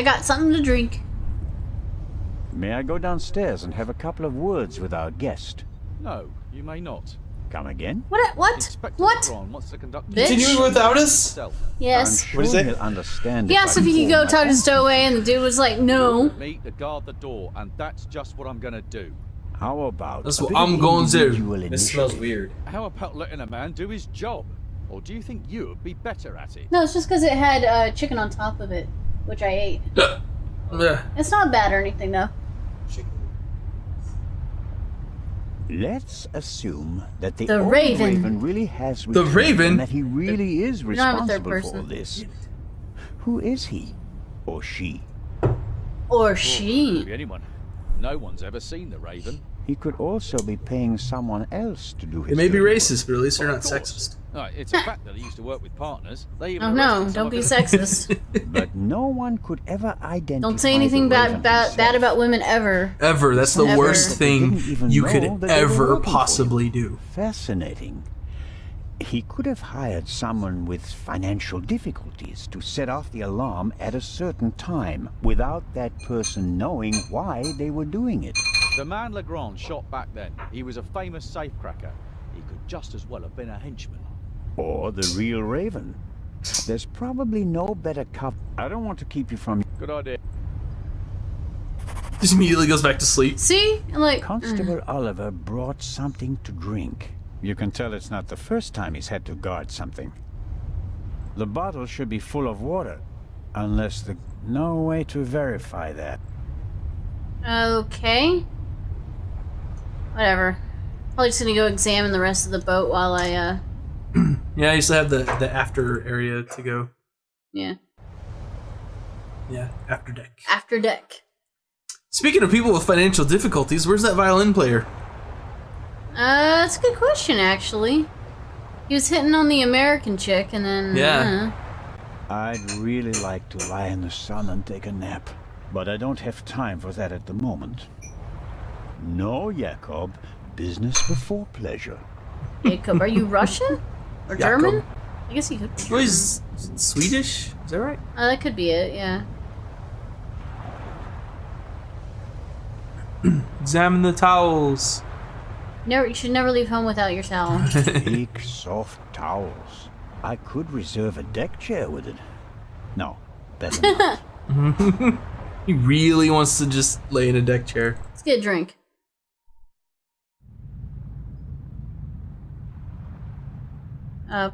I got something to drink. May I go downstairs and have a couple of words with our guest? No, you may not. Come again? What? Inspector What? Lebron wants to conduct Bitch. Continuing without us? himself. Yes. I'm sure is it? he'll understand. He asked if he could go talk to Stowaway, and the dude was like, no. Me to guard the door, and that's just what I'm gonna do. How about That's a what bit of I'm gonna do. individual This smells initiative? weird. How about letting a man do his job? Or do you think you would be better at it? No, it's just because it had chicken on top of it, which I ate. Yeah. It's not bad or anything, though. Let's assume that the, The old Raven. really has The returned Raven? and that he really is We don't have a third responsible for person. this. Who is he? Or she? Or she. Could be anyone. No one's ever seen the Raven. He could also be paying someone else to do his They may be dirty work. racist, but at least they're not Of course. sexist. Right, it's a fact that he used to work with partners. They even Oh no, arrested some don't of be his- sexist. But no one could ever identify. Don't say anything the bad Raven bad himself. about women ever. Ever. That's the Ever. worst thing Didn't even you know could that they were ever working for him. possibly do. Fascinating. He could have hired someone with financial difficulties to set off the alarm at a certain time without that person knowing why they were doing it. The man Legrand shot back then, he was a famous safecracker. He could just as well have been a henchman. Or the real Raven. There's probably no better cop. I don't want to keep you from... Good idea. Just immediately goes back to sleep. See? Like, Constable Oliver brought something to drink. You can tell it's not the first time he's had to guard something. The bottle should be full of water, unless the... No way to verify that. okay. Whatever. Probably just gonna go examine the rest of the boat while I, Yeah, I used to have the after area to go. yeah. Yeah, after deck. After deck. Speaking of people with financial difficulties, where's that violin player? That's a good question, actually. He was hitting on the American chick, and then... Yeah. I'd really like to lie in the sun and take a nap, but I don't have time for that at the moment. No, Jakob. Business before pleasure. Jacob, are you Russian? Or Jakob. German? I guess he could be. Oh, he's Swedish? Is that right? That could be it, yeah. Examine the towels. You should never leave home without your towel. Big, soft towels. I could reserve a deck chair with it. No, better not. He really wants to just lay in a deck chair. Let's get a drink.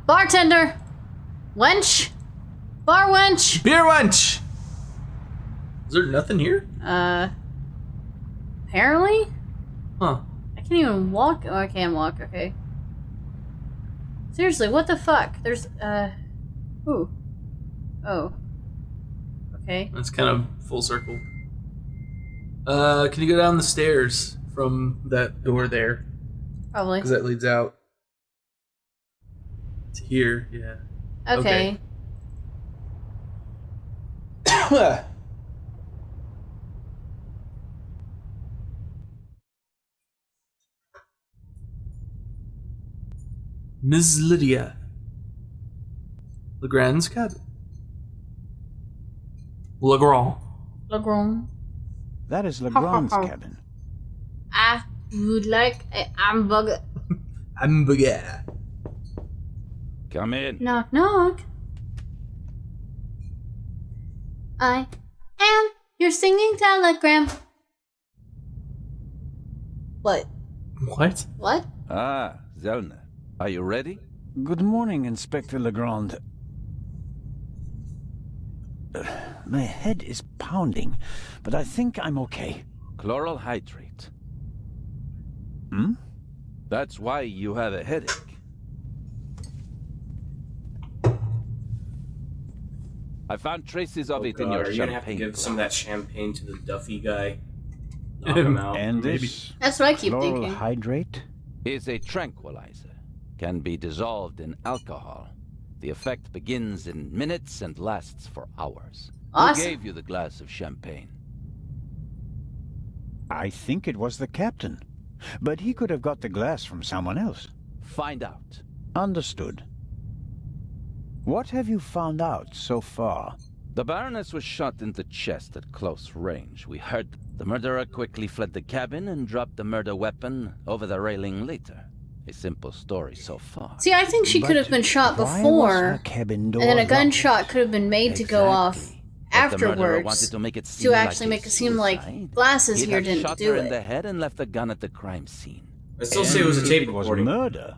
Bartender! Wench! Bar wench! Beer wench! Is there nothing here? Apparently? Huh. I can't even walk. Oh, I can walk, okay. Seriously, what the fuck? There's, ooh. Oh. Okay. That's kind of full circle. Can you go down the stairs from that door there? Probably. Because that leads out to here, yeah. Okay. Ms. Lydia. Legrand's cabin. Legrand. Legrand. That is Legrand's cabin. I would like a hamburger. Hamburger. Come in. Knock, knock. I am your singing telegram. What? What? What? Ah, Zona. Are you ready? Good morning, Inspector Legrand. My head is pounding, but I think I'm okay. Chloral hydrate. Hmm? That's why you have a headache. I found traces of it in your Are you gonna have to champagne. give some of that champagne to the Duffy guy? Knock him out. And maybe. this That's what I keep chloral thinking. hydrate? Is a tranquilizer. Can be dissolved in alcohol. The effect begins in minutes and lasts for hours. Awesome. Who gave you the glass of champagne? I think it was the captain. But he could have got the glass from someone else. Find out. Understood. What have you found out so far? The Baroness was shot in the chest at close range. We heard the murderer quickly fled the cabin and dropped the murder weapon over the railing later. A simple story so far. See, I think she could have been shot why was before, her cabin door and then a locked? gunshot could have been made to go off Exactly. If the murderer afterwards wanted to make it to seem actually like make it seem like suicide, Glasses he'd here have didn't shot do her in the it. head and left the gun at the crime scene. I still say it was a And tape if it was recording. murder.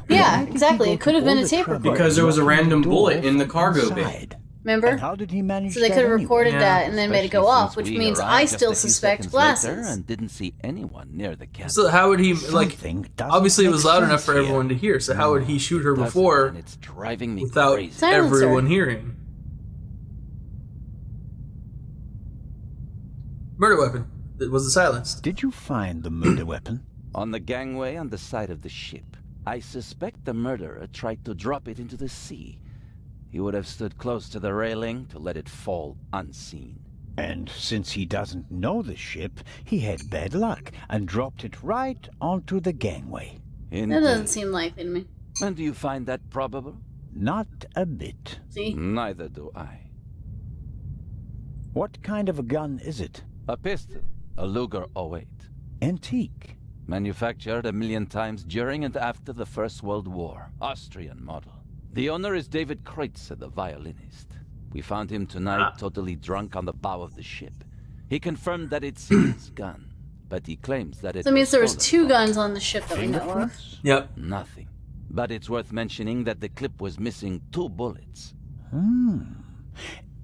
Yeah, why did exactly. he It go could to have been all a the tape trouble recording. Because there was a locking random the bullet door in the from cargo bay. inside? Remember? And how did he manage So they that could have anyway? recorded Yeah. that and then made it go Especially off, which since we means arrived I just still a few suspect seconds later Glasses. and didn't see anyone near the cabin. So how would he, like, Something doesn't obviously it was make loud enough sense for here. everyone to hear, so how would he shoot her It doesn't, before and it's driving me without crazy. Silencer. everyone hearing? Murder weapon. It was silenced. Did you find the murder weapon? On the gangway on the side of the ship. I suspect the murderer tried to drop it into the sea. He would have stood close to the railing to let it fall unseen. And since he doesn't know the ship, he had bad luck and dropped it right onto the gangway. That doesn't Indeed. seem likely to me. And do you find that probable? Not a bit. See? Neither do I. What kind of a gun is it? A pistol, a Luger '08. Antique. Manufactured 1,000,000 times during and after the First World War. Austrian model. The owner is David Kreutzer, the violinist. We found him tonight totally drunk on the bow of the ship. He confirmed that it's his gun, but he claims that it So it means there was stolen two from guns on the ship that we know of. Fingerprints? Yep. Nothing. But it's worth mentioning that the clip was missing 2 bullets.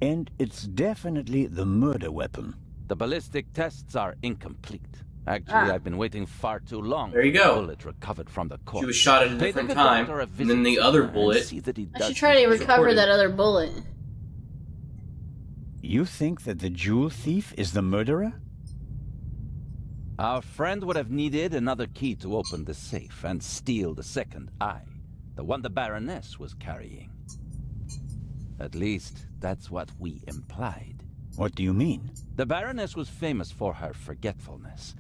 And it's definitely the murder weapon. The ballistic tests are incomplete. Actually, I've been waiting far too long. There you for go. the bullet recovered from the corpse. She was shot at a Pay different the time, doctor a and then the visit other and bullet. see that he I does should try to his recover reported. that other bullet. You think that the jewel thief is the murderer? Our friend would have needed another key to open the safe and steal the second eye, the one the Baroness was carrying. At least, that's what we implied. What do you mean? The Baroness was famous for her forgetfulness.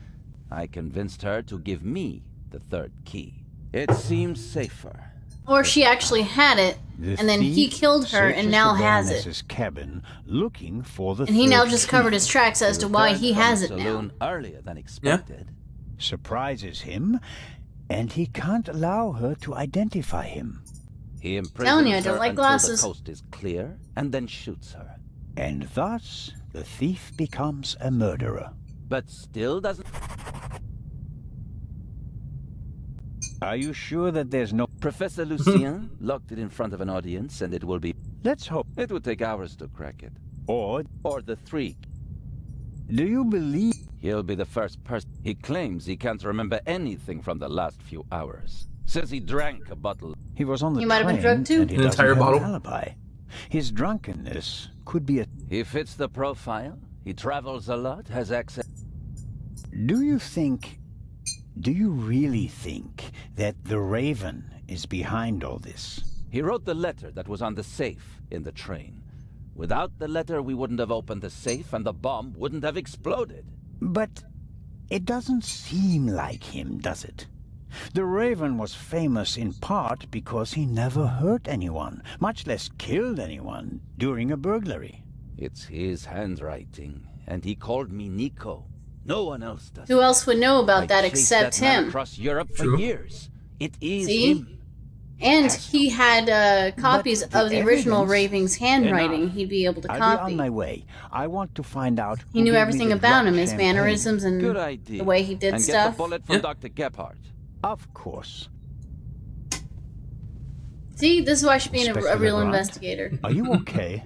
I convinced her to give me the third key. It seems safer. Or she actually had it, The and then he thief killed her and searches now the has it. Baroness's cabin looking for the And he now third just key. covered his tracks as to why Returned he from has the it now. saloon earlier than expected. Surprises him, and he can't allow her to identify him. He imprisons Telling you, I don't her like until glasses. the coast is clear, and then shoots her. And thus, the thief becomes a murderer. But still doesn't... Are you sure that there's no... Professor Lucien locked it in front of an audience, and it will be... Let's hope. It would take hours to crack it. Or, Or the 3. do you believe... He'll be the first person. He claims he can't remember anything from the last few hours. Says he drank a bottle. He was on the He might have been train, drugged too. and he An doesn't entire have bottle? an alibi. His drunkenness could be a... He fits the profile. He travels a lot, has access... Do you really think that the Raven is behind all this? He wrote the letter that was on the safe in the train. Without the letter, we wouldn't have opened the safe, and the bomb wouldn't have exploded. But it doesn't seem like him, does it? The Raven was famous in part because he never hurt anyone, much less killed anyone, during a burglary. It's his handwriting, and he called me Nico. No one else does. Who else would know about I that chased except that man him? across Europe for True. years. It is See? him. And he had copies But the of the original evidence- Raven's handwriting he'd be able to I'll be on copy. my way. I want to find out He who knew gave me everything the about drunk him, his champagne. mannerisms and Good idea. the way he did and stuff. Get the bullet from Yeah. Dr. Gebhardt. Of course. See, this is why I should be a Inspector real Legrand? investigator. Are you okay?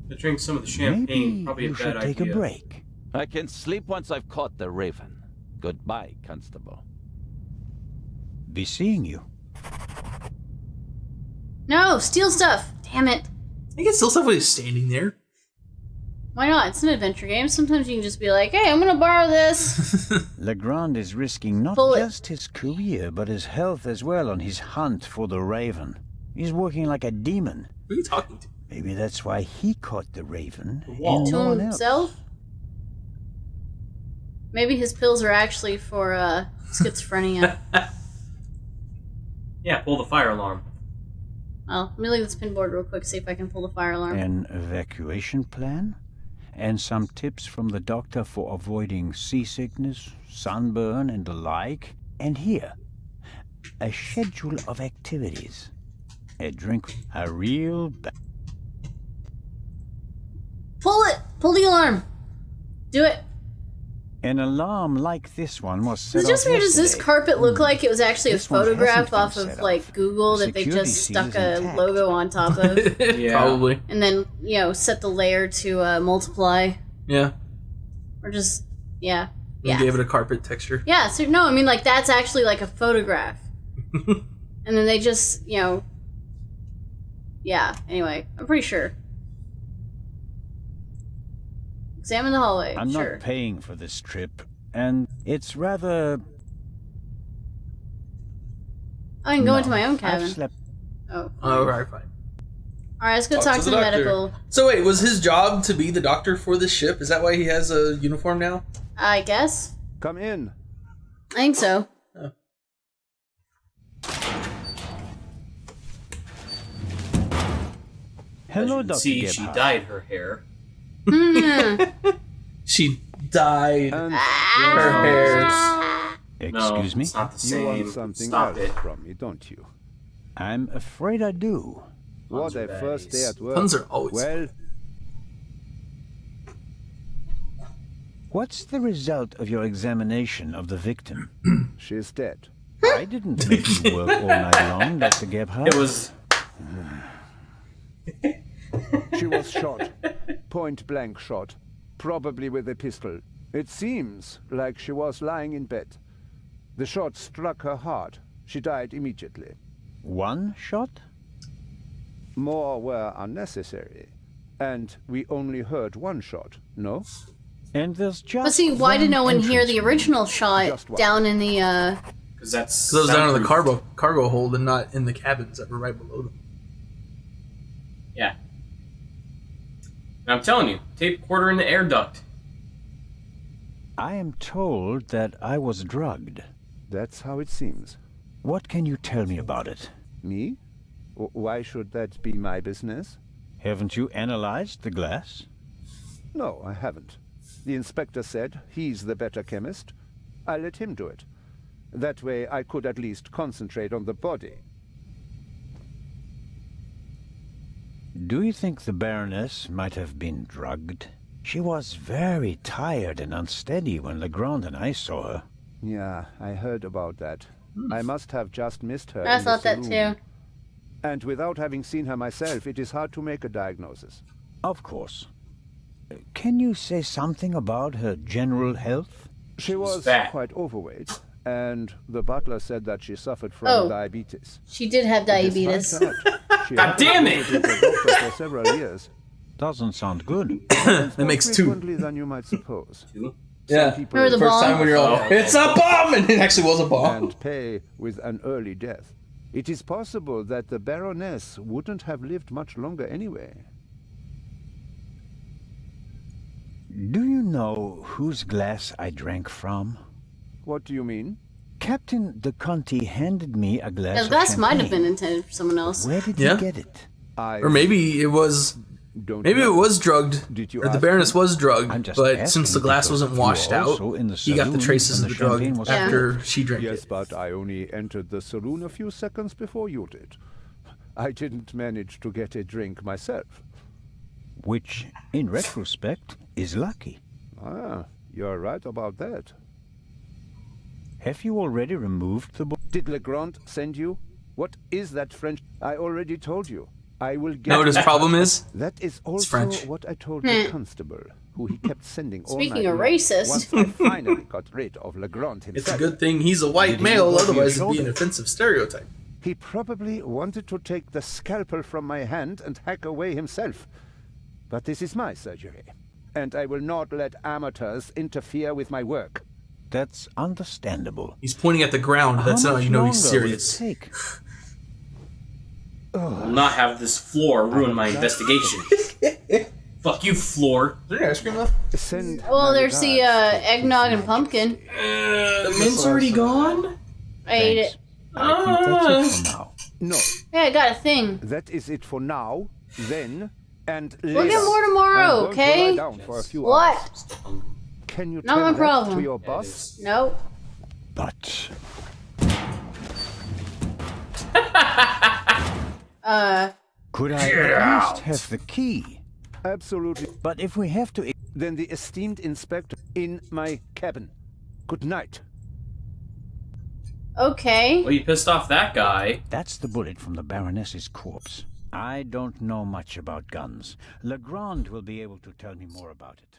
To drink some of the Maybe champagne, probably a you bad should take idea. a break. I can sleep once I've caught the Raven. Goodbye, Constable. Be seeing you. No, steal stuff. Damn it. I can still stuff when he's standing there. Why not? It's an adventure game. Sometimes you can just be like, hey, I'm gonna borrow this. Legrand is risking not Pull it. just his career, but his health as well on his hunt for the Raven. He's working like a demon. Who are you talking to? Maybe that's why he caught the Raven wall. and To no one else. himself? Maybe his pills are actually for schizophrenia. Yeah, pull the fire alarm. Well, let me leave this pinboard real quick, see if I can pull the fire alarm. An evacuation plan? And some tips from the doctor for avoiding seasickness, sunburn, and the like. And here, a schedule of activities. A drink, a real... Pull it! Pull the alarm! Do it! An alarm like this one was set Is it just off weird? Does this yesterday. carpet look like it was actually a This one photograph hasn't been off set of, off. like, Google The that they security just seal stuck is a intact. logo on top of? Yeah. Probably. And then, you know, set the layer to multiply? Yeah. Or just, yeah. And Yeah. gave it a carpet texture. Yeah, so no, I mean, like, that's actually like a photograph. And then they just, you know... Yeah, anyway, I'm pretty sure. Examine the hallway, I'm sure. not paying for this trip, and it's rather... I can go No, into my own I've cabin. slept... Oh. Oh, right, fine. Alright, let's go talk to the doctor. medical. So wait, was his job to be the doctor for this ship? Is that why he has a uniform now? I guess. Come in. I think so. Oh. As Hello, you can Dr. see, she Gebhardt. dyed her hair. She dyed And her hairs. Excuse No, me? it's not the you want same. something Stop else it. from me, don't you? I'm afraid I do. What are a first day baddies. at work. Puns are always Well, What's the result of your examination of the victim? she's dead. I didn't make you work all night long, Dr. Gebhardt. It was. She was shot. Point blank shot. Probably with a pistol. It seems like she was lying in bed. The shot struck her hard. She died immediately. One shot? More were unnecessary. And we only heard one shot, no? And there's just But see, why did one no one hear entrance the room. original shot Just one. down in the, Because that's. Because it was down in the soundproof. cargo hold and not in the cabins that were right below them. Yeah. And I'm telling you, tape quarter in the air duct. I am told that I was drugged. That's how it seems. What can you tell me about it? Me? Why should that be my business? Haven't you analyzed the glass? No, I haven't. The inspector said he's the better chemist. I let him do it. That way I could at least concentrate on the body. Do you think the Baroness might have been drugged? She was very tired and unsteady when Legrand and I saw her. Yeah, I heard about that. I must have just missed her. I in the thought that saloon. too. And without having seen her myself, it is hard to make a diagnosis. Of course. Can you say something about her general health? She was fat. quite overweight, and the butler said that she suffered from Oh. diabetes. She did have diabetes. Despite that, she God hadn't damn it! visited the doctor for several years. Doesn't sound good. That More makes two. frequently than you might suppose. Too. Yeah. people- Remember the First bomb? time when you're like, Oh. it's a bomb! And it actually was a bomb. And pay with an early death. It is possible that the Baroness wouldn't have lived much longer anyway. Do you know whose glass I drank from? What do you mean? Captain De Conti handed me a glass Yeah, the of glass might have champagne. been intended for someone else. Where did Yeah. you get it? Or maybe it was... don't Maybe it know. was drugged. Did you Or the ask Baroness was I'm drugged. just But asking since the glass because wasn't you washed were out, also in the he got the saloon traces when of the the drug champagne was after she drank Yes, it. but I only entered the saloon a few seconds before you did. I didn't manage to get a drink myself. Which, in retrospect, is lucky. Ah, you're right about that. Have you already removed the book? Did Legrand send you? What is that French? I already told you. I will get... Know what his problem is? That is also French. what I told the constable, who he kept sending all Speaking night of long, racist. Once I finally got rid of Legrand It's a himself. good thing he's a white Did he male, look over your otherwise it'd be an shoulder? offensive stereotype. He probably wanted to take the scalpel from my hand and hack away himself. But this is my surgery, and I will not let amateurs interfere with my work. That's understandable. He's pointing at the ground. That's How how much you know he's longer will it serious. take? Will not have this floor ruin my investigation. Fuck you, floor. Is there ice cream left? Send Well, my there's the regards to eggnog His and pumpkin. Majesty. The mint's already gone? I ate Thanks. it. I think that's it for now. No, Yeah, I got a thing. that is it for now, then, and later. We'll get more tomorrow, I'm going to okay? lie down for a few hours. What? Can you Not tell my that problem. to your boss? Nope. But could I at least have the key? Absolutely. But if we have to... Then the esteemed inspector in my cabin. Good night. Okay. Well, you pissed off that guy. That's the bullet from the Baroness's corpse. I don't know much about guns. Legrand will be able to tell me more about it.